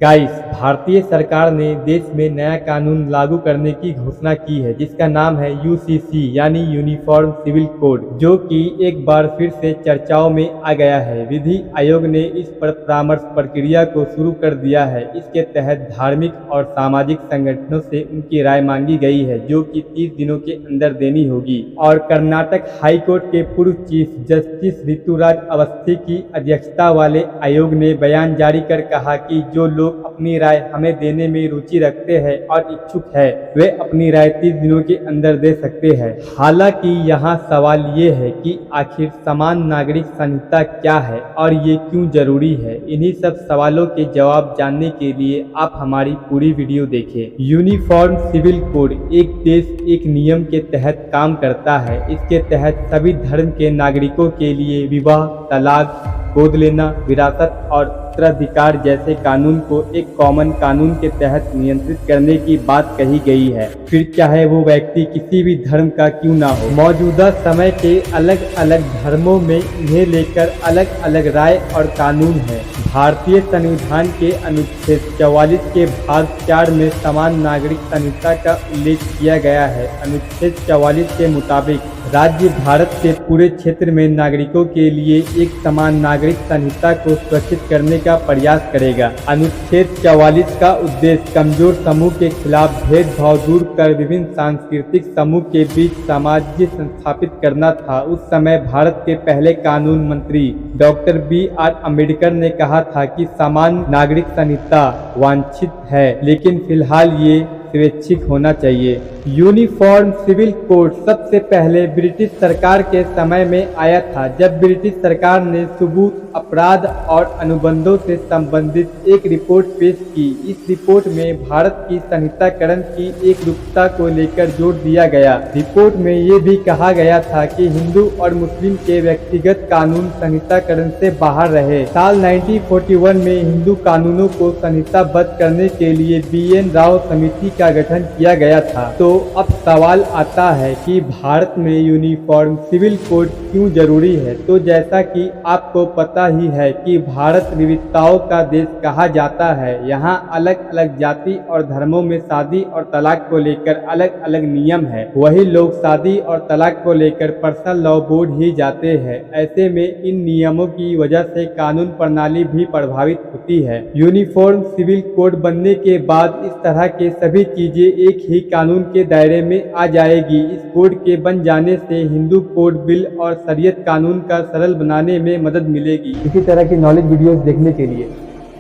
Guys, भारतीय सरकार ने देश में नया कानून लागू करने की घोषणा की है जिसका नाम है यूसीसी यानी यूनिफॉर्म सिविल कोड, जो कि एक बार फिर से चर्चाओं में आ गया है। विधि आयोग ने इस पर परामर्श प्रक्रिया को शुरू कर दिया है। इसके तहत धार्मिक और सामाजिक संगठनों से उनकी राय मांगी गई है, जो कि 30 दिनों के अंदर देनी होगी। और कर्नाटक हाईकोर्ट के पूर्व चीफ जस्टिस ऋतुराज अवस्थी की अध्यक्षता वाले आयोग ने बयान जारी कर कहा कि जो लोग अपनी राय हमें देने में रुचि रखते हैं और इच्छुक है, वे अपनी राय 30 दिनों के अंदर दे सकते हैं। हालांकि यहाँ सवाल ये है कि आखिर समान नागरिक संहिता क्या है और ये क्यों जरूरी है। इन्हीं सब सवालों के जवाब जानने के लिए आप हमारी पूरी वीडियो देखें। यूनिफॉर्म सिविल कोड एक देश एक नियम के तहत काम करता है। इसके तहत सभी धर्म के नागरिकों के लिए विवाह, तलाक, गोद लेना, विरासत और उत्तराधिकार जैसे कानून को एक कॉमन कानून के तहत नियंत्रित करने की बात कही गई है, फिर चाहे वो व्यक्ति किसी भी धर्म का क्यों ना हो। मौजूदा समय के अलग अलग धर्मों में इन्हें लेकर अलग अलग राय और कानून है। भारतीय संविधान के अनुच्छेद 44 के भाग 4 में समान नागरिक संहिता का उल्लेख किया गया है। अनुच्छेद 44 के मुताबिक राज्य भारत के पूरे क्षेत्र में नागरिकों के लिए एक समान नागरिक संहिता को सुरक्षित करने का प्रयास करेगा। अनुच्छेद 44 का उद्देश्य कमजोर समूह के खिलाफ भेदभाव दूर कर विभिन्न सांस्कृतिक समूह के बीच सामंजस्य स्थापित करना था। उस समय भारत के पहले कानून मंत्री डॉक्टर BR अम्बेडकर ने कहा था कि समान नागरिक संहिता वांछित है, लेकिन फिलहाल ये स्वैच्छिक होना चाहिए। यूनिफॉर्म सिविल कोड सबसे पहले ब्रिटिश सरकार के समय में आया था, जब ब्रिटिश सरकार ने सबूत, अपराध और अनुबंधों से संबंधित एक रिपोर्ट पेश की। इस रिपोर्ट में भारत की संहिताकरण की एक रूपता को लेकर जोर दिया गया। रिपोर्ट में ये भी कहा गया था कि हिंदू और मुस्लिम के व्यक्तिगत कानून संहिताकरण से बाहर रहे। साल 1941 में हिंदू कानूनों को संहिताबद्ध करने के लिए BN राव समिति का गठन किया गया था। तो अब सवाल आता है कि भारत में यूनिफॉर्म सिविल कोड क्यों जरूरी है। तो जैसा कि आपको पता ही है कि भारत विविधताओं का देश कहा जाता है। यहाँ अलग अलग जाति और धर्मों में शादी और तलाक को लेकर अलग अलग नियम है। वही लोग शादी और तलाक को लेकर पर्सनल लॉ बोर्ड ही जाते हैं। ऐसे में इन नियमों की वजह से कानून प्रणाली भी प्रभावित होती है। यूनिफॉर्म सिविल कोड बनने के बाद इस तरह के सभी चीजें एक ही कानून के दायरे में आ जाएगी। इस कोड के बन जाने से हिंदू कोड बिल और शरीयत कानून का सरल बनाने में मदद मिलेगी। इसी तरह की नॉलेज वीडियोस देखने के लिए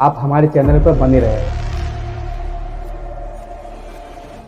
आप हमारे चैनल पर बने रहें।